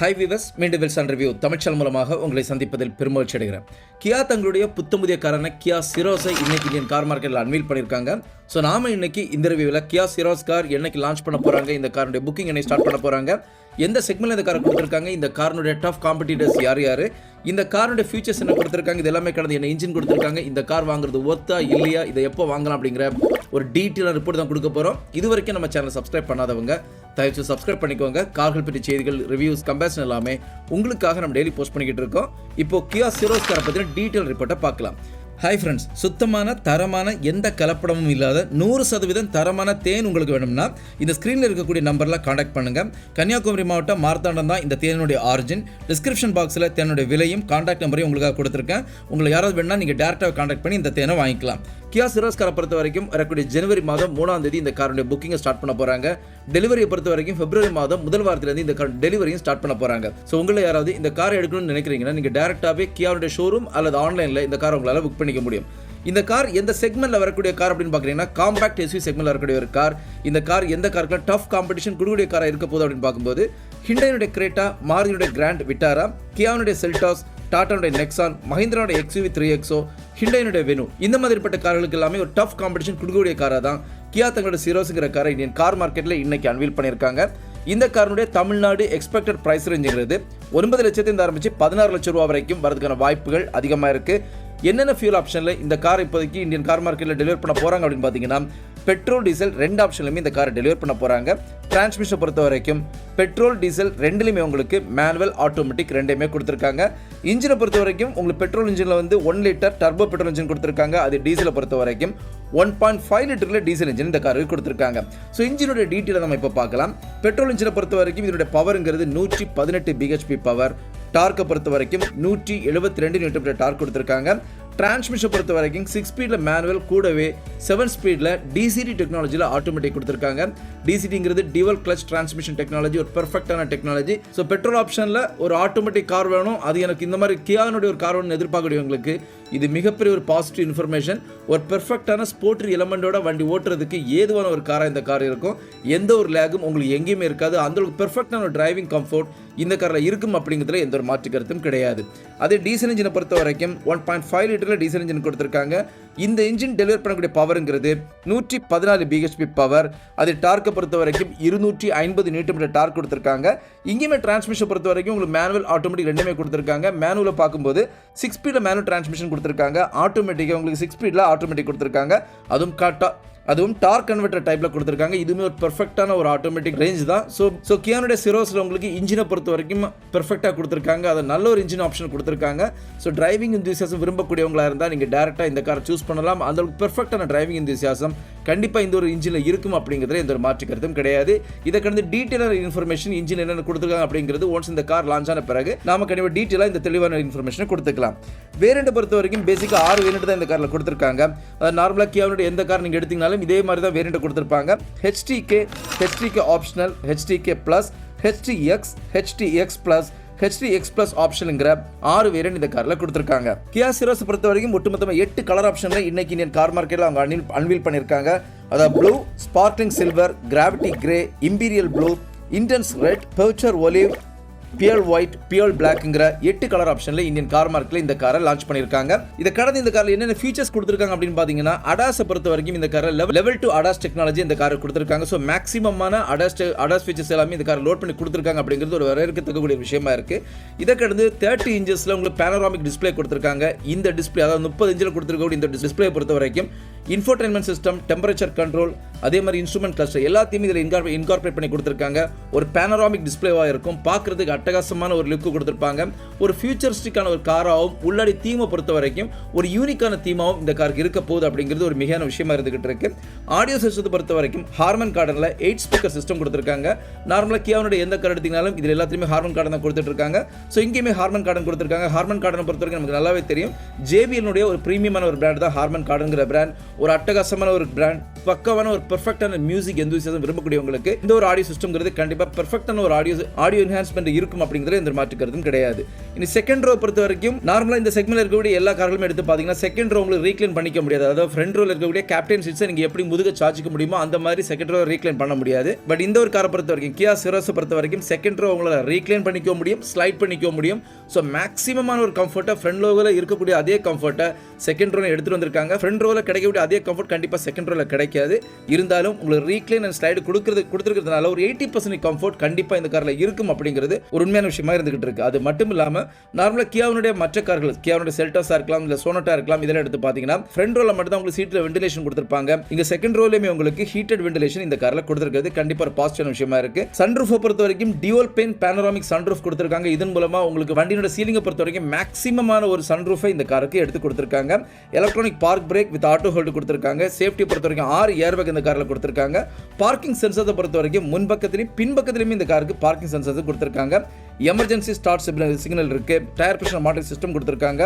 Hi விவஸ், மீண்டும் Wilson review தமிழ்ச்சல் மூலமாக உங்களை சந்திப்பதில் பெருமகிழ்ச்சி அடைகிறேன். கியா தங்களுடைய புத்தமுதிய காரான கியா சிரோஸை இன்னைக்கு இந்தியன் கார் மார்க்கெட்டில் அன்வீல் பண்ணியிருக்காங்க. ஸோ நாம இன்னைக்கு இந்த ரிவ்யூவில் கியா சிரோஸ் கார் என்னைக்கு லான்ச் பண்ண போகிறாங்க, இந்த காருடைய புக்கிங் என்னை ஸ்டார்ட் பண்ண போகிறாங்க, எந்த செக்மெண்ட்ல இந்த காரை கொடுத்துருக்காங்க, இந்த காரனுடைய டஃப் காம்படிட்டர்ஸ் யார் யார், இந்த காருடைய ஃபீச்சர்ஸ் என்ன கொடுத்துருக்காங்க, இது எல்லாமே கடந்து என்ன இன்ஜின் கொடுத்துருக்காங்க, இந்த கார் வாங்குறது ஒர்த்தா இல்லையா, இதை எப்போ வாங்கலாம் அப்படிங்கிற ஒரு டீட்டெயிலாக ரிப்போர்ட் தான் கொடுக்க போகிறோம். இது வரைக்கும் நம்ம சேனலை சப்ஸ்கிரைப் பண்ணாதவங்க தயவுச்சு சப்ஸ்கிரைப் பண்ணிக்கோங்க. கார்கள் பற்றி செய்திகள், ரிவ்யூஸ், கம்பேரிசன் எல்லாமே உங்களுக்காக நம்ம டெய்லி போஸ்ட் பண்ணிக்கிட்டு இருக்கோம். இப்போ கியா சிரோஸ் காரை பற்றின டீட்டெயில் ரிப்போர்ட்டை பார்க்கலாம். ஹாய் ஃப்ரெண்ட்ஸ், சுத்தமான தரமான எந்த கலப்படமும் இல்லாத 100% தரமான தேன் உங்களுக்கு வேணும்னா இந்த ஸ்க்ரீனில் இருக்கக்கூடிய நம்பரில் காண்டாக்ட் பண்ணுங்கள். கன்னியாகுமரி மாவட்டம் மார்த்தாண்டம் தான் இந்த தேனுடைய ஆரிஜின். டிஸ்கிரிப்ஷன் பாக்ஸில் தேனுடைய விலையும் காண்டாக்ட் நம்பரையும் உங்களுக்காக கொடுத்துருக்கேன். உங்களுக்கு யாராவது வேணும்னா நீங்கள் டேரெக்டாக காண்டாக்ட் பண்ணி இந்த தேனை வாங்கிக்கலாம். கியா சிரோஸ் காரை பொறுத்த வரைக்கும் வரக்கூடிய ஜனவரி மாதம் 3ஆம் தேதி இந்த காருடைய புக்கிங்கை ஸ்டார்ட் பண்ண போகிறாங்க. டெலிவரியை பொறுத்த வரைக்கும் பிப்ரவரி மாதம் முதல் வாரத்திலேருந்து இந்த கார் டெலிவரியும் ஸ்டார்ட் பண்ண போகிறாங்க. ஸோ உங்களை யாராவது இந்த காரை எடுக்கணும்னு நினைக்கிறீங்கன்னா நீங்கள் டேரெக்டாகவே கியாவுடைய ஷோரூம் அல்லது ஆன்லைனில் இந்த காரை உங்களால் புக் பண்ணிக்க முடியும். இந்த கார் எந்த செக்மெண்ட்ல வரக்கூடிய கார் அப்படின்னு பாக்குறீங்கன்னா காம்பாக்ட் எஸ்யூவி செக்மெண்ட்ல வரக்கூடிய ஒரு கார். இந்த கார் எந்த காருக்கு டஃப் காம்படிஷன் கொடுக்கக்கூடிய காரா இருக்க போகுது அப்படின்னு பார்க்கும்போது ஹிண்டைனுடைய கிரேட்டா, மாருதியுடைய கிராண்ட் விட்டாரா, கியாவுடைய செல்டாஸ், டாட்டாவுடைய நெக்ஸான், மஹிந்திராவுடைய XUV 3XO, ஹிண்டைனுடைய வெனு, இந்த மாதிரிப்பட்ட கார்களுக்கு எல்லாமே ஒரு டஃப் காம்படிஷன் கொடுக்கக்கூடிய காரா தான் கியா தங்களுடைய சிரோஸ்ங்கிற காரை இந்தியன் கார் மார்க்கெட்ல இன்னைக்கு அன்வீல் பண்ணியிருக்காங்க. இந்த காரனுடைய தமிழ்நாடு எக்ஸ்பெக்டட் பிரைஸ் ரேஞ்சுங்கிறது 9 லட்சத்திலிருந்து ஆரம்பிச்சு 16 லட்சம் ரூபாய் வரைக்கும் வரதுக்கான வாய்ப்புகள் அதிகமாக இருக்கு. என்னென்ன ஃபியூல் ஆப்ஷனில் இந்த கார் இப்போதைக்கு இந்தியன் கார் மார்க்கெட்டில் டெலிவர் பண்ண போகிறாங்க அப்படின்னு பார்த்தீங்கன்னா பெட்ரோல், டீசல் ரெண்டு ஆப்ஷன்லையுமே இந்த காரை டெலிவர் பண்ண போகிறாங்க. டிரான்ஸ்மிஷனை பொறுத்த வரைக்கும் பெட்ரோல், டீசல் ரெண்டுலையுமே உங்களுக்கு மேனுவல், ஆட்டோமேட்டிக் ரெண்டையுமே கொடுத்துருக்காங்க. இன்ஜினை பொறுத்த வரைக்கும் உங்களுக்கு பெட்ரோல் இன்ஜினில் வந்து 1 லிட்டர் டர்போ பெட்ரோல் இன்ஜின் கொடுத்துருக்காங்க. அது டீசலை பொறுத்த வரைக்கும் 1.5 லிட்டரில் டீசல் இன்ஜின் இந்த காருக்கு கொடுத்துருக்காங்க. ஸோ இன்ஜினுடைய டீட்டெயிலை நம்ம இப்போ பார்க்கலாம். பெட்ரோல் இன்ஜினை பொறுத்த வரைக்கும் இதனுடைய பவருங்கிறது 118 BHP பவர். டார்க்கை பொறுத்த வரைக்கும் 172 நியூட்டன் டார்க் கொடுத்துருக்காங்க. டிரான்ஸ்மிஷன் பொறுத்த வரைக்கும் 6 ஸ்பீடில் மேனுவல் கூடவே 7 ஸ்பீடில் டிசிடி டெக்னாலஜியில் ஆட்டோமேட்டிக் கொடுத்துருக்காங்க. டிசிடிங்கிறது டிவல் கிளச் டிரான்ஸ்மிஷன் டெக்னாலஜி, ஒரு பெர்ஃபெக்டான டெக்னாலஜி. ஸோ பெட்ரோல் ஆப்ஷனில் ஒரு ஆட்டோமேட்டிக் கார் வேணும், அது எனக்கு இந்த மாதிரி கியானுடைய ஒரு கார் வேணும்னு எதிர்பார்க்கக்கூடியவங்களுக்கு இது மிகப்பெரிய ஒரு பாசிட்டிவ் இன்ஃபர்மேஷன். ஒரு பெர்ஃபெக்டான ஸ்போர்ட்ரி எலமெண்டோட வண்டி ஓட்டுறதுக்கு ஏதுவான ஒரு காராக இந்த கார் இருக்கும். எந்த ஒரு லேகும் உங்களுக்கு எங்கேயுமே இருக்காது. அந்த பெர்ஃபெக்டான ஒரு டிரைவிங் கம்ஃபோர்ட் இந்த காரில் இருக்கும் அப்படிங்கிறதுல எந்த ஒரு மாற்று கருத்தும் கிடையாது. அதே டீசல் இன்ஜினை பொறுத்த வரைக்கும் 1.5 லிட்டரில் டீசல் இன்ஜின் கொடுத்துருக்காங்க. இந்த இன்ஜின் டெலிவர் பண்ணக்கூடிய பவருங்கிறது 114 BHP பவர். அது டார்க்கை பொறுத்த வரைக்கும் 250 நியூட்டன் டார்க் கொடுத்துருக்காங்க. இங்கேயுமே டிரான்ஸ்மிஷன் பொறுத்த வரைக்கும் உங்களுக்கு மேனுவல், ஆட்டோமேட்டிக் ரெண்டுமே கொடுத்துருக்காங்க. மேனுவலில் பார்க்கும்போது 6 ஸ்பீடில் மேனுவல் டிரான்ஸ்மிஷன் கொடுத்துருக்காங்க. ஆட்டோமேட்டிக்காக உங்களுக்கு 6 ஸ்பீடில் ஆட்டோமேட்டிக் கொடுத்துருக்காங்க. அதுவும் டார்க் கன்வெர்ட்டர் டைப்பில் கொடுத்துருக்காங்க. இதுவுமே ஒரு பெர்ஃபெக்டான ஒரு ஆட்டோமேட்டிக் ரேஞ்ச் தான். ஸோ கியானுடைய சிரோஸில் உங்களுக்கு இன்ஜினை பொறுத்த வரைக்கும் பெர்ஃபெக்டாக கொடுத்துருக்காங்க. அதை நல்ல ஒரு இன்ஜின் ஆப்ஷன் கொடுத்துருக்காங்க. ஸோ டிரைவிங் இன்தூசியாசம் விரும்பக்கூடியவங்களா இருந்தால் நீங்கள் டேரெக்டாக இந்த காரை சூஸ் பண்ணலாம். அந்த பெர்ஃபெக்டான டிரைவிங் இன்தூசியாசம் கண்டிப்பாக இந்த ஒரு இன்ஜினில் இருக்கும் அப்படிங்கிறதுல எந்த ஒரு மாற்று கருத்தும் கிடையாது. இதை கடந்து டீட்டெயிலான இன்ஃபர்மேஷன் இன்ஜின் என்னென்ன கொடுத்துருக்காங்க அப்படிங்கிறது ஒன்ஸ் இந்த கார் லான்ச் ஆன பிறகு நாம கண்டிப்பாக டீட்டெயிலாக இந்த தெளிவான இன்ஃபர்மேஷனை கொடுத்துக்கலாம். வேரியண்ட்டை பொறுத்த வரைக்கும் பேசிக்காக 6 வேரியண்ட் தான் இந்த காரில் கொடுத்துருக்காங்க. அதாவது நார்மலாக கியாவுடைய எந்த கார் நீங்கள் எடுத்தீங்கனாலும் இதே மாதிரி தான் வேரியண்ட் கொடுத்துருப்பாங்க. HTK optional, HTK plus, HTX plus, HTX plus ஆப்ஷனுங்கிற 6 வேரியண்ட் இந்த காரில் கொடுத்துருக்காங்க. கியா சிரோஸ் பொறுத்த வரைக்கும் ஒட்டுமொத்தமாக 8 கலர் ஆப்ஷனில் இன்னைக்கு இந்தியன் கார் மார்க்கெட்டில் அவங்க அன்வீல் பண்ணியிருக்காங்க. அதாவது blue, sparkling silver, gravity grey, imperial blue, intense red, பவுச்சர் ஒலிவ், பியல் ஒயிட், பியல் பிளாக்ங்கிற 8 கலர் ஆப்ஷனில் இந்தியன் கார் மார்க்கெட்டில் இந்த காரை லான்ச் பண்ணியிருக்காங்க. இதை கடந்து இந்த காரில் என்னென்ன ஃபீச்சர்ஸ் கொடுத்துருக்காங்க அப்படின்னு பார்த்தீங்கன்னா அடாஸை பொறுத்த வரைக்கும் இந்த காரை லெவல் 2 அடாஸ் டெக்னாலஜி இந்த காரை கொடுத்துருக்காங்க. ஸோ மேக்ஸிமமான அடாஸ் ஃபீச்சர்ஸ் எல்லாமே இந்த காரை லோட் பண்ணி கொடுத்துருக்காங்க அப்படிங்கிறது ஒரு வரவேற்கத்தக்கக்கூடிய விஷயமா இருக்கு. இதை கடந்து 30 இன்ச்சஸில் உங்களுக்கு பேனராமிக் டிஸ்பிளே கொடுத்துருக்காங்க. இந்த டிஸ்பிளே, அதாவது 30 இன்ச்சில் கொடுத்துருக்கக்கூடிய இந்த டிஸ்பிளே பொறுத்த வரைக்கும் இன்ஃபோடெயின்மெண்ட் சிஸ்டம், டெம்பரேச்சர் கண்ட்ரோல், அதே மாதிரி இன்ஸ்ட்ருமெண்ட் கிளஸ்டர் எல்லாத்தையுமே இதில் இன்கார்பரேட் பண்ணி கொடுத்துருக்காங்க. ஒரு பேனராமிக் டிஸ்பிளேவாக இருக்கும். பார்க்கறதுக்கு அட்டகாசமான ஒரு லுக்கு கொடுத்துருப்பாங்க. ஒரு ஃபியூச்சரிஸ்டிக்கான ஒரு காராகவும் உள்ளாடி தீமை பொறுத்த வரைக்கும் ஒரு யூனிக்கான தீமாவும் இந்த காருக்கு இருக்க போகுது அப்படிங்கிறது ஒரு மிகையான விஷயமா இருந்துகிட்டு இருக்கு. ஆடியோ சிஸ்டத்தை பொறுத்த வரைக்கும் ஹார்மன் கார்டனில் 8 ஸ்பீக்கர் சிஸ்டம் கொடுத்துருக்காங்க. நார்மலாக கியாவுடைய எந்த கார் எடுத்தீங்கனாலும் இதில் எல்லாத்தையுமே ஹார்மன் கார்டன் தான் கொடுத்துட்டு இருக்காங்க. ஸோ இங்கேயுமே ஹார்மன் கார்டன் கொடுத்துருக்காங்க. ஹார்மன் கார்டனை பொறுத்த வரைக்கும் நமக்கு நல்லாவே தெரியும். JBL ஒரு பிரீமியமான ஒரு பிராண்ட் தான் ஹார்மன் கார்டன்கிற பிராண்ட். ஒரு அட்டகாசமான ஒரு பிராண்ட், பக்கவான ஒரு பெர்ஃபெக்ட்டான மியூசிக் எந்தூசியாசம் விரும்பக்கூடியவங்களுக்கு இந்த ஒரு ஆடியோ சிஸ்டம்ங்கிறது கண்டிப்பா பெர்ஃபெக்ட்டான ஒரு ஆடியோ என்ஹான்ஸ்மெண்ட் இருக்கும் அப்படிங்கிறது எந்த மாற்று கருத்தும் கிடையாது. இனி செகண்ட் ரோ பொறுத்த வரைக்கும் நார்மலா இந்த செக்மெண்ட்ல இருக்கக்கூடிய எல்லா கார்களுமே எடுத்து பாத்தீங்கன்னா செகண்ட் ரோ உங்களுக்கு ரீக்ளைன் பண்ணிக்க முடியாது. அதாவது ஃப்ரண்ட் ரோல இருக்கக்கூடிய கேப்டன் சீட்ஸை நீங்க எப்படி முதுக சார்ஜிக்க முடியுமோ அந்த மாதிரி செகண்ட் ரோ ரீக்ளைன் பண்ண முடியாது. பட் இந்த ஒரு காரை பொறுத்த வரைக்கும் கியா சிரோஸ் பொறுத்த வரைக்கும் செகண்ட் ரோ உங்களால ரீக்ளைன் பண்ணிக்க முடியும், ஸ்லைட் பண்ணிக்க முடியும். ஸோ மேக்ஸிமமான ஒரு கம்ஃபர்ட்டை ஃப்ரண்ட் ரோவில் இருக்கக்கூடிய அதே கம்ஃபர்ட்டை செகண்ட் ரோவில் எடுத்துட்டு வந்திருக்காங்க. ஃப்ரண்ட் ரோவில் கிடைக்கக்கூடிய அதே கம்ஃபர்ட் கண்டிப்பாக செகண்ட் ரோவில் கிடைக்காது. இருந்தாலும் உங்களுக்கு ரீக்ளைன் அண்ட் ஸ்லைடு கொடுத்துருக்கிறதுனால ஒரு 80% கம்ஃபர்ட் கண்டிப்பாக இந்த காரில் இருக்கும் அப்படிங்கிறது ஒரு உண்மையான விஷயமா இருந்துகிட்டு இருக்கு. அது மட்டும் இல்லாமல் நார்மலாக கியாவுடைய மற்ற கார்கள், கியாவுடைய செல்டாஸாக இருக்கலாம், இல்லை சோனட்டா இருக்கலாம், இதெல்லாம் எடுத்து பார்த்தீங்கன்னா ஃப்ரண்ட் ரோவில் மட்டும் தான் உங்களுக்கு சீட்டில் வென்டிலேஷன் கொடுத்துருப்பாங்க. இங்கே செகண்ட் ரோலையுமே உங்களுக்கு ஹீட்டட் வென்டிலேஷன் இந்த காரில் கொடுத்துருக்கிறது கண்டிப்பாக ஒரு பாசிட்டிவான விஷயமா இருக்கு. சன்ரூஃபை பொறுத்த வரைக்கும் டியூவல் பெயின் பேனோராமிக் சன்ரூஃப் கொடுத்துருக்காங்க. இதன் மூலமா உங்களுக்கு வண்டியோட சீலிங்கை பொறுத்த வரைக்கும் மேக்ஸிமமான ஒரு சன்ரூஃபை இந்த காருக்கு எடுத்து கொடுத்துருக்காங்க. Electronic park break with auto hold கொடுத்துருக்காங்க. சேஃப்டி பொறுத்த வரைக்கும் 6 ஏர்பேக் இந்த காரில் கொடுத்துருக்காங்க. பார்க்கிங் சென்சரை பொறுத்த வரைக்கும் முன்பக்கத்திலையும் பின்பக்கத்திலையும் இந்த காருக்கு பார்க்கிங் சென்சர் கொடுத்துருக்காங்க. எமர்ஜென்சி ஸ்டார்ட் சிக்னல் இருக்கு. டயர் பிரஷர் மானிட்டரிங் சிஸ்டம் கொடுத்துருக்காங்க.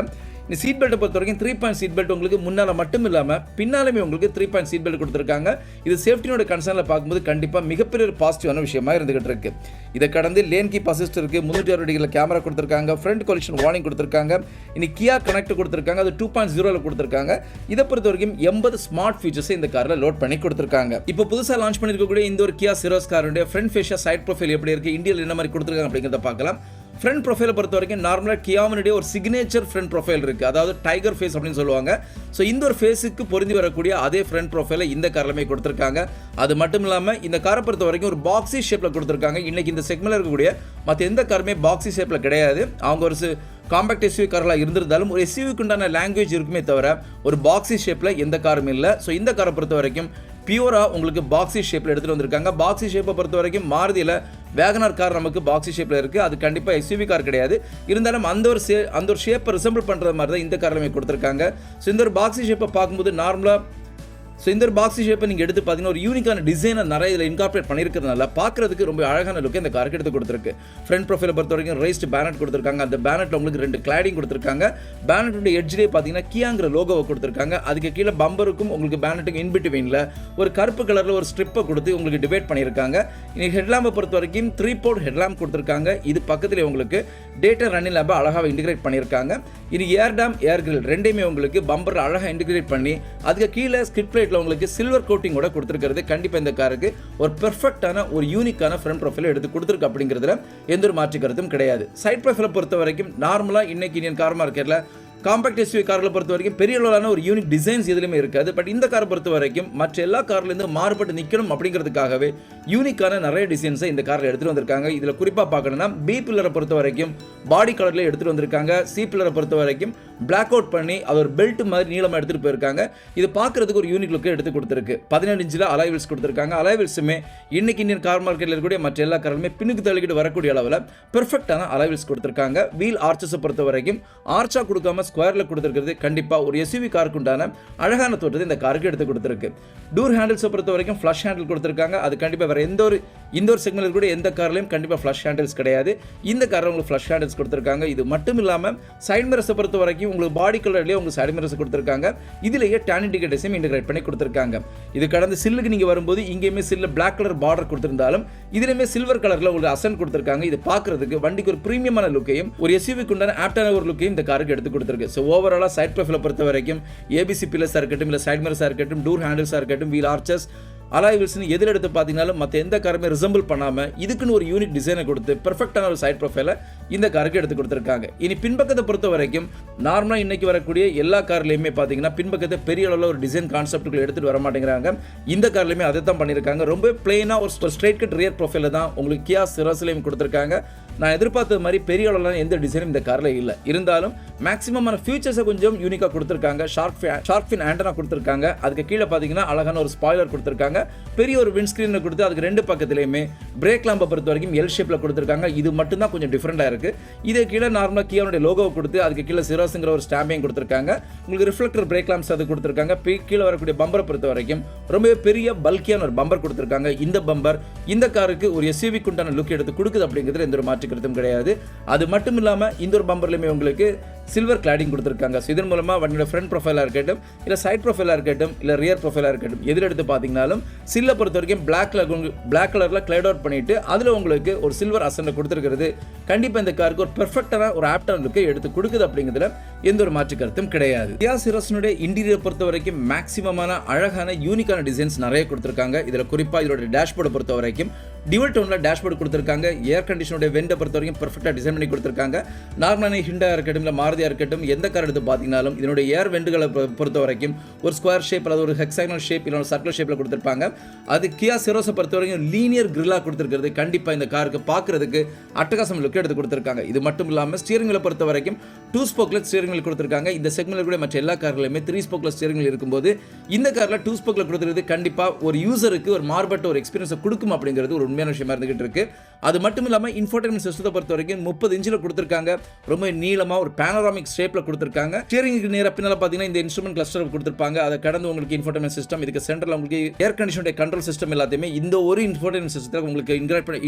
இந்த சீட் பெல்ட்டை பொறுத்த வரைக்கும் 3 பாயிண்ட் சீட் பெல்ட் உங்களுக்கு முன்னால மட்டும் இல்லாமல் பின்னாலுமே உங்களுக்கு 3 பாயிண்ட் சீட் பெல்ட் கொடுத்துருக்காங்க. இது சேஃப்டியோட கன்சர்னில் பார்க்கும்போது கண்டிப்பாக மிகப்பெரிய ஒரு பாசிட்டிவான விஷயமா இருந்துகிட்டு இருக்கு. இதை கடந்து லேன் கீப் அசிஸ்ட் இருக்கு, 360 டிகிரியில் கேமரா கொடுத்துருக்காங்க, ஃப்ரண்ட் கொலிஷன் வார்னிங் கொடுத்துருக்காங்க. இனி கியா கனெக்ட் கொடுத்துருக்காங்க, அது 2.0 கொடுத்துருக்காங்க. இதை பொறுத்த வரைக்கும் 80 ஸ்மார்ட் ஃபீச்சர்ஸ் இந்த காரில் லோட் பண்ணி கொடுத்துருக்காங்க. இப்போ புதுசாக லான்ச் பண்ணிருக்கக்கூடிய இந்த ஒரு கியா சிரோஸ் காருடைய ஃப்ரண்ட் ஃபேஷியா சைட் ப்ரொஃபைல் எப்படி இருக்கு, இந்தியாவில் என்ன மாதிரி கொடுத்துருக்காங்க அப்படிங்கிறத பார்க்கலாம். ஃப்ரண்ட் ப்ரொஃபைலை பொறுத்த வரைக்கும் நார்மலாக கியாவினுடைய ஒரு சிக்னேச்சர் ஃப்ரண்ட் ப்ரொஃபைல் இருக்குது, அதாவது டைகர் ஃபேஸ் அப்படின்னு சொல்லுவாங்க. ஸோ இந்த ஒரு ஃபேஸுக்கு பொருந்தி வரக்கூடிய அதே ஃப்ரண்ட் ப்ரொஃபைலை இந்த காரிலுமே கொடுத்துருக்காங்க. அது மட்டும் இல்லாமல் இந்த காரை பொறுத்த வரைக்கும் ஒரு பாக்ஸி ஷேப்பில் கொடுத்துருக்காங்க. இன்னைக்கு இந்த செக்மெண்ட்டில் இருக்கக்கூடிய மற்ற எந்த காருமே பாக்ஸி ஷேப்பில் கிடையாது. அவங்க ஒரு காம்பேக்ட் எஸ்யூவி கார்களாக இருந்திருந்தாலும் ஒரு எஸ்யூவிக்கு உண்டான லாங்குவேஜ் இருக்குமே தவிர ஒரு பாக்ஸி ஷேப்பில் எந்த காரும் இல்லை. ஸோ இந்த காரை பொறுத்த வரைக்கும் பியூராக உங்களுக்கு பாக்ஸி ஷேப்பில் எடுத்துகிட்டு வந்திருக்காங்க. பாக்ஸி ஷேப்பை பொறுத்த வரைக்கும் மாருதியில் வேகனார் கார் நமக்கு பாக்ஸி ஷேப்பில் இருக்குது. அது கண்டிப்பாக எஸ்யூவி கார் கிடையாது. இருந்தாலும் அந்த ஒரு ஷேப்பை ரிசம்பிள் பண்ணுற மாதிரி தான் இந்த காரிலுமே கொடுத்துருக்காங்க. ஸோ இந்த ஒரு பாக்ஸி ஷேப்பை பார்க்கும்போது நார்மலாக இந்த ஒரு பாக்ஸி ஷேப்பை நீங்கள் எடுத்து பார்த்தீங்கன்னா ஒரு யூனிக்கான டிசைனை நிறைய இதில் இன்கார்பரேட் பண்ணியிருக்கிறதுனால பார்க்குறதுக்கு ரொம்ப அழகான லுக்கு இந்த காருக்கு எடுத்து கொடுத்துருக்கு. ஃப்ரண்ட் ப்ரொஃபைலை பொறுத்த வரைக்கும் ரைஸ்டு பேனட் கொடுத்துருக்காங்க. அந்த பேனட்டில் உங்களுக்கு 2 கிளாடிங் கொடுத்துருக்காங்க. பேனட்டுடைய எட்ஜ்லேயே பார்த்தீங்கன்னா கியாங்கிற லோகோவை கொடுத்துருக்காங்க. அதுக்கு கீழே பம்பருக்கும் உங்களுக்கு பேனட்டுக்கும் இன்பிட்வீனில் ஒரு கருப்பு கலரில் ஒரு ஸ்ட்ரிப்பை கொடுத்து உங்களுக்கு டிவைட் பண்ணியிருக்காங்க. இன்னைக்கு ஹெட்லாம்பை பொறுத்த வரைக்கும் 3 போர்ட் ஹெட்லாம்ப் கொடுத்துருக்காங்க. இது பக்கத்தில் உங்களுக்கு டேட்டா ரன்னிங் லேம்பை அழகாக இன்டிகிரேட் பண்ணியிருக்காங்க. இனி ஏர் டேம் ஏர் கிரில் ரெண்டையுமே உங்களுக்கு பம்பர் அழகாக இன்டிகிரேட் பண்ணி அதுக்கு கீழே ஸ்கிட் பிளேட்டில் உங்களுக்கு சில்வர் கோட்டிங்கோட கொடுத்துருக்கிறது கண்டிப்பாக இந்த காருக்கு ஒரு பெர்ஃபெக்டான ஒரு யூனிக்கான ஃப்ரண்ட் ப்ரொஃபைலை எடுத்து கொடுத்துருக்கு அப்படிங்கிறதுல எந்த ஒரு மாற்று கருத்தும் கிடையாது. சைட் ப்ரொஃபைலை பொறுத்த வரைக்கும் நார்மலாக இன்னைக்கு இந்தியன் கார் மார்க்கெட்டில் காம்பேக்ட் எஸ்யூவி கார்களை பொறுத்த வரைக்கும் பெரிய அளவிலான ஒரு யூனிக் டிசைன்ஸ் எதுலையுமே இருக்காது. பட் இந்த காரை பொறுத்த வரைக்கும் மற்ற எல்லா கார்லேருந்து மாறுபட்டு நிற்கணும் அப்படிங்கிறதுக்காகவே யூனிக்கான நிறைய டிசைன்ஸை இந்த காரில் எடுத்துகிட்டு வந்திருக்காங்க. இதில் குறிப்பாக பார்க்கணும்னா பி பில்லரை பொறுத்த வரைக்கும் பாடி கலரில் எடுத்துகிட்டு வந்திருக்காங்க. சி பில்லரை பொறுத்த வரைக்கும் பிளாக் அவுட் பண்ணி அது ஒரு பெல்ட் மாதிரி நீளமாக எடுத்துகிட்டு போயிருக்காங்க. இது பார்க்குறதுக்கு ஒரு யூனிக் லுக்கை எடுத்து கொடுத்துருக்கு. 17 இன்ச்சில் அலாய்வில்ஸ் கொடுத்துருக்காங்க. அலாய்வில்ஸுமே இன்னைக்கு இந்தியன் கார் மார்க்கெட்டில் இருக்கக்கூடிய மற்ற எல்லா கார்களுமே பின்னுக்கு தள்ளிக்கிட்டு வரக்கூடிய அளவில் பெர்ஃபெக்டான அலாய்வில்ஸ் கொடுத்துருக்காங்க. வீல் ஆர்ச்சஸை பொறுத்த வரைக்கும் ஆர்ச்சா கொடுக்காம ஸ்கொயரில் கொடுத்துருக்கிறது கண்டிப்பாக ஒரு எஸ்யூவி காருக்கு உண்டான அழகான தோற்றத்தை இந்த காருக்கு எடுத்து கொடுத்துருக்கு. டூர் ஹேண்டில்ஸை பொறுத்த வரைக்கும் ஃப்ளஷ் ஹேண்டில் கொடுத்துருக்காங்க. அது கண்டிப்பாக வேறு எந்த ஒரு செக்மெண்ட்டில் கூட எந்த கார்லையும் கண்டிப்பாக ஃப்ளஷ் ஹேண்டில்ஸ் கிடையாது. இந்த காரில் உங்களுக்கு ஃப்ளஷ் ஹேண்டில்ஸ் கொடுத்துருக்காங்க. இது மட்டும் இல்லாமல் சைட் மிரர்ஸை பொறுத்த வரைக்கும் உங்களுக்கு பாடி கலர்லேயே உங்களுக்கு சைட் மிரர்ஸ் கொடுத்துருக்காங்க. இதிலேயே டேன் இண்டிகேட்டர்ஸையும் இன்டிகிரேட் பண்ணி கொடுத்துருக்காங்க. இது கடந்து சில்லுக்கு நீங்கள் வரும்போது இங்கேயுமே சில்ல பிளாக் கலர் பார்டர் கொடுத்திருந்தாலும் இதிலுமே சில்வர் கலரில் ஒரு அசன் கொடுத்துருக்காங்க. இது பார்க்கறதுக்கு வண்டிக்கு ஒரு பிரீமியமான லுக்கையும் ஒரு எஸ்யூவிக்கு உண்டான ஆப்டான ஒரு லுக்கையும் இந்த காருக்கு எடுத்து கொடுத்துருக்கு. ஸோ ஓவராலாக சைட் ப்ரொஃபைலை பொறுத்த வரைக்கும் ஏபிசி பில்லர்ஸாக இருக்கட்டும், இல்லை சைட் மிரர்ஸாக இருக்கட்டும், டூர் ஹேண்டில்ஸாக இருக்கட்டும், வீல் ஆர்ச்சஸ், அலாய்வில்ஸ்னு எதில் எடுத்து பார்த்தீங்கன்னாலும் மற்ற எந்த காருமே ரிசம்பிள் பண்ணாமல் இதுக்குன்னு ஒரு யூனிக் டிசைனை கொடுத்து பெர்ஃபெக்டான ஒரு சைட் ப்ரொஃபைலை இந்த காருக்கு எடுத்து கொடுத்துருக்காங்க. இனி பின்பக்கத்தை பொறுத்த வரைக்கும் நார்மலாக இன்னைக்கு வரக்கூடிய எல்லா கார்லையுமே பார்த்தீங்கன்னா பின்பக்கத்தை பெரிய அளவில் ஒரு டிசைன் கான்செப்ட்டுக்குள்ள எடுத்துகிட்டு வர மாட்டேங்கிறாங்க. இந்த கார்லையுமே அதை தான் பண்ணியிருக்காங்க. ரொம்ப பிளெயினாக ஒரு ஸ்ட்ரெயிட் கட் ரியர் ப்ரொஃபைலில் தான் உங்களுக்கு கியா சிரோஸ்லையும் கொடுத்துருக்காங்க. நான் எதிர்பார்த்த மாதிரி பெரிய அளவில் எந்த டிசைனும் இந்த காரில் இல்லை. இருந்தாலும் மேக்ஸிமமான ஃபியூச்சர்ஸை கொஞ்சம் யூனிக்காக கொடுத்துருக்காங்க. ஷார்க் ஃபின் ஆண்டனா கொடுத்துருக்காங்க. அதுக்கு கீழே பார்த்தீங்கன்னா அழகான ஒரு ஸ்பாய்லர் கொடுத்துருக்காங்க. பெரிய ஒரு விண்ட்ஸ்க்ரீனை கொடுத்து அதுக்கு 2 பக்கத்துலையுமே பிரேக் லாம்பை பொறுத்த வரைக்கும் எல் ஷேப்பில் கொடுத்துருக்காங்க. இது மட்டும் தான் கொஞ்சம் டிஃப்ரெண்டாக இருக்குது. இதே கீழே நார்மலாக கியாவுடைய லோகோவை கொடுத்து அதுக்கு கீழே சிரோஸ்ங்கிற ஒரு ஸ்டாம்பையும் கொடுத்துருக்காங்க. உங்களுக்கு ரிஃப்ளெக்டர் பிரேக் லாம்ப்ஸ் அது கொடுத்துருக்காங்க. கீழே வரக்கூடிய பம்பரை பொறுத்த வரைக்கும் ரொம்பவே பெரிய பல்கியான ஒரு பம்பர் கொடுத்துருக்காங்க. இந்த பம்பர் இந்த காருக்கு ஒரு எஸ்யூவிக்கு உண்டான லுக் எடுத்து கொடுக்குது அப்படிங்கிறது எந்த ஒரு மாற்று கருத்தும் கிடையாது. அது மட்டும் இல்லாமல் இந்த ஒரு பம்பர்லையுமே உங்களுக்கு சில்வர் கிளாடிங் கொடுத்துருக்காங்க. ஸோ இதன் மூலமாக வண்டியோட ஃப்ரண்ட் ப்ரொஃபைலாக இருக்கட்டும், இல்லை சைட் ப்ரொஃபைலாக இருக்கட்டும், இல்லை ரியர் ப்ரொஃபைலாக இருக்கட்டும், எதில் எடுத்து பார்த்தீங்கனாலும் சில்லை பொறுத்த வரைக்கும் பிளாக் கலரில் கிளைட் அவுட் பண்ணிட்டு அதில் உங்களுக்கு ஒரு சில்வர் அசண்டை கொடுத்துருக்கிறது கண்டிப்பாக இந்த காருக்கு ஒரு பெர்ஃபெக்டான ஒரு ஆப்டான லுக்கை எடுத்து கொடுக்குது அப்படிங்கிறதுல எந்த ஒரு மாற்று கருத்தும் கிடையாது. கியா சிரோஸ்னுடைய இன்டீரியர் பொறுத்த வரைக்கும் மேக்ஸிமமான அழகான யூனிக்கான டிசைன்ஸ் நிறைய கொடுத்துருக்காங்க. இதில் குறிப்பாக இதோட டேஷ்போர்டை பொறுத்த வரைக்கும் டியூவல் டோனில் டேஷ்போர்டு கொடுத்துருக்காங்க. ஏர் கண்டிஷனுடைய வெண்டை பொறுத்த வரைக்கும் பெர்ஃபெக்டாக டிசைன் பண்ணி கொடுத்துருக்காங்க. நார்மலான ஹிண்டாக இருக்கட்டும், இல்லை மாருதியாக இருக்கட்டும், எந்த கார் எடுத்து பார்த்தீங்கன்னாலும் இதனுடைய ஏர் வெண்டுகளை பொறுத்த வரைக்கும் ஒரு ஸ்கொயர் ஷேப் அல்லது ஒரு ஹெக்ஸாகனல் ஷேப் இல்லை சர்க்கிள் ஷேப்பில் கொடுத்துருப்பாங்க. அது கியா சிரோஸை பொறுத்த வரைக்கும் லீனியர் கிரில்லாக கொடுத்துருக்கிறது கண்டிப்பாக இந்த காருக்கு பார்க்குறதுக்கு அட்டகாசம் லுக் எடுத்து கொடுத்துருக்காங்க. இது மட்டும் இல்லாமல் ஸ்டியரிங் வீலை பொறுத்த வரைக்கும் 2 ஸ்போக்லெஸ் ஸ்டியரிங் வீல் கொடுத்துருக்காங்க. இந்த செக்மெண்ட்டில் கூட மற்ற எல்லா கார்களுமே 3 ஸ்போக்லெஸ் ஸ்டியரிங் வீல் இருக்கும்போது இந்த காரில் 2 ஸ்போக்கில் கொடுத்துருக்கிறது கண்டிப்பாக ஒரு யூசருக்கு ஒரு மாறுபட்ட ஒரு எக்ஸ்பீரியன்ஸை கொடுக்கும் அப்படிங்கிறது ஒரு உண்மையான விஷயமா இருந்துகிட்டு இருக்கு. அது மட்டும் இல்லாமல் இன்ஃபோடெயின்மென்ட் சிஸ்டத்தை பொறுத்த வரைக்கும் 30 இன்ச்சில் கொடுத்துருக்காங்க. ரொம்ப நீளமாக ஒரு பேனோராமிக் ஷேப்பில் கொடுத்துருக்காங்க. ஸ்டியரிங்க்கு நேராக பின்னால் பார்த்தீங்கன்னா இந்த இன்ஸ்ட்ருமெண்ட் கிளஸ்டர் கொடுத்துருப்பாங்க. அதை கடந்து உங்களுக்கு இன்ஃபோடெயின்மென்ட் சிஸ்டம், இதுக்கு சென்டரில் உங்களுக்கு ஏர் கண்டிஷனுடைய கண்ட்ரோல் சிஸ்டம் எல்லாத்தையுமே இந்த ஒரு இன்ஃபோடெயின்மென்ட் சிஸ்டத்தில் உங்களுக்கு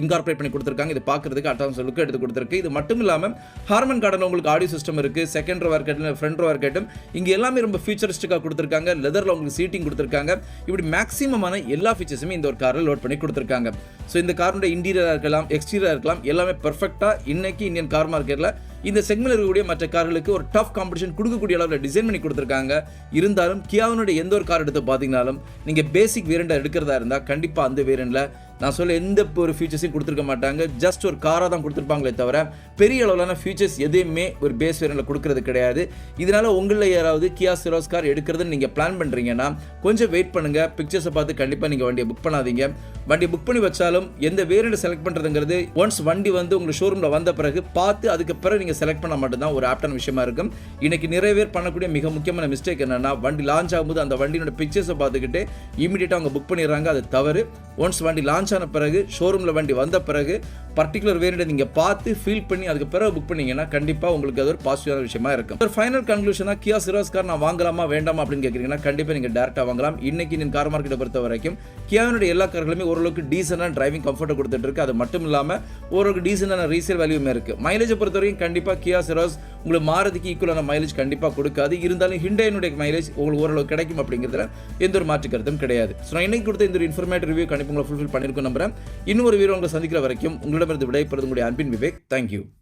இன்கார்பரேட் பண்ணி கொடுத்துருக்காங்க. இது பார்க்கறதுக்கு அட்டான்ஸ் லுக் எடுத்து கொடுத்துருக்கு. இது மட்டும் இல்லாமல் ஹார்மன் கார்டனில் உங்களுக்கு ஆடியோ சிஸ்டம் இருக்கு. செகண்ட் ரோ இருக்கட்டும், ஃப்ரண்ட் ரோ இருக்கட்டும், இங்கே எல்லாமே ரொம்ப ஃபியூச்சரிஸ்டிக்காக கொடுத்துருக்காங்க. லெதரில் உங்களுக்கு சீட்டிங் கொடுத்துருக்காங்க. இப்படி மேக்ஸிமமான எல்லா ஃபீச்சர்ஸுமே இந்த ஒரு காரில் லோட் பண்ணி கொடுத்துருக்காங்க. ஸோ இந்த காரோட இன்டீரியராக இருக்கலாம், எக்ஸ்டீரியராக இருக்கலாம், எல்லாமே பெர்ஃபெக்டாக இன்னைக்கு இந்தியன் கார் மார்க்கெட்டில் இந்த செக்மெண்ட் இருக்கக்கூடிய மற்ற கார்களுக்கு ஒரு டஃப் காம்படிஷன் கொடுக்கக்கூடிய அளவில் டிசைன் பண்ணி கொடுத்துருக்காங்க. இருந்தாலும் கியாவினுடைய எந்த ஒரு கார் எடுத்து பார்த்தீங்கனாலும் நீங்கள் பேசிக் வேரியண்ட்டாக எடுக்கிறதா இருந்தால் கண்டிப்பாக அந்த வேரியண்ட்டில் நான் சொல்ல எந்த ஒரு ஃபீச்சர்ஸையும் கொடுத்துருக்க மாட்டாங்க. ஜஸ்ட் ஒரு காராக தான் கொடுத்துருப்பாங்களே தவிர பெரிய அளவிலான ஃபீச்சர்ஸ் எதையுமே ஒரு பேஸ் வேரியண்ட்டில் கொடுக்கறது கிடையாது. இதனால் உங்களில் யாராவது கியா சிரோஸ் கார் எடுக்கிறதுன்னு நீங்கள் பிளான் பண்ணுறீங்கன்னா கொஞ்சம் வெயிட் பண்ணுங்கள். பிக்சர்ஸை பார்த்து கண்டிப்பாக நீங்கள் வண்டியை புக் பண்ணாதீங்க. வண்டியை புக் பண்ணி வச்சாலும் எந்த வேரியண்ட் செலக்ட் பண்ணுறதுங்கிறது ஒன்ஸ் வண்டி வந்து உங்களுக்கு ஷோரூமில் வந்த பிறகு பார்த்து அதுக்கு பிறகு நீங்கள் செலக்ட் பண்ண மட்டும்தான் ஒரு ஆப்டான விஷயமா இருக்கும். இன்னைக்கு நிறைய பேர் பண்ணக்கூடிய மிக முக்கியமான மிஸ்டேக் என்னன்னா, வண்டி லான்ச் ஆகும்போது அந்த வண்டியோட பிக்சர்ஸை பார்த்துக்கிட்டு இமீடியட்டாக அவங்க புக் பண்ணிடுறாங்க. அது தவறு. ஒன்ஸ் வண்டி லான்ச் ஆன பிறகு ஷோரூமில் வண்டி வந்த பிறகு பர்டிகுலர் வேரியண்ட் நீங்கள் பார்த்து ஃபீல் பண்ணி அதுக்கு பிறகு புக் பண்ணீங்கன்னா கண்டிப்பாக உங்களுக்கு அது ஒரு பாசிட்டிவான விஷயமா இருக்கும். ஒரு ஃபைனல் கன்க்ளூஷனாக கியா சிரோஸ் கார் நான் வாங்கலாமா வேண்டாமா அப்படின்னு கேட்குறீங்கன்னா கண்டிப்பாக நீங்கள் டேரெக்டாக வாங்கலாம். இன்னைக்கு நீங்கள் கார் மார்க்கெட்டை பொறுத்த வரைக்கும் கியாவினுடைய எல்லா கார்களுமே ஓரளவுக்கு டீசெண்டான டிரைவிங் கம்ஃபர்ட்டை கொடுத்துட்டு இருக்கு. அது மட்டும் இல்லாமல் ஓரளவுக்கு டீசெண்டான ரீசேல் வேல்யூமே இருக்குது. மைலேஜை பொறுத்த வரைக்கும் கண்டிப்பாக கியா சிரோஸ் உங்களுக்கு மாருதிக்கு ஈக்குவலான மைலேஜ் கண்டிப்பாக கொடுக்காது. இருந்தாலும் ஹிண்டைனுடைய மைலேஜ் உங்களுக்கு ஓரளவு கிடைக்கும் அப்படிங்கிறதுல எந்த ஒரு மாற்று கருத்தும் கிடையாது. ஸோ நான் இன்னைக்கு கொடுத்த இந்த ஒரு இன்ஃபர்மேட்டிவ் ரிவ்யூ கண்டிப்பாக உங்களை ஃபுல்ஃபில் பண்ணியிருக்கோம் நம்புறேன். இன்னும் ஒரு வீடியோ உங்களை சந்திக்கிற வரைக்கும் உங்களிடமிருந்து விடைபெறுவது உங்களுடைய அன்பின் விவேக். தேங்க்யூ.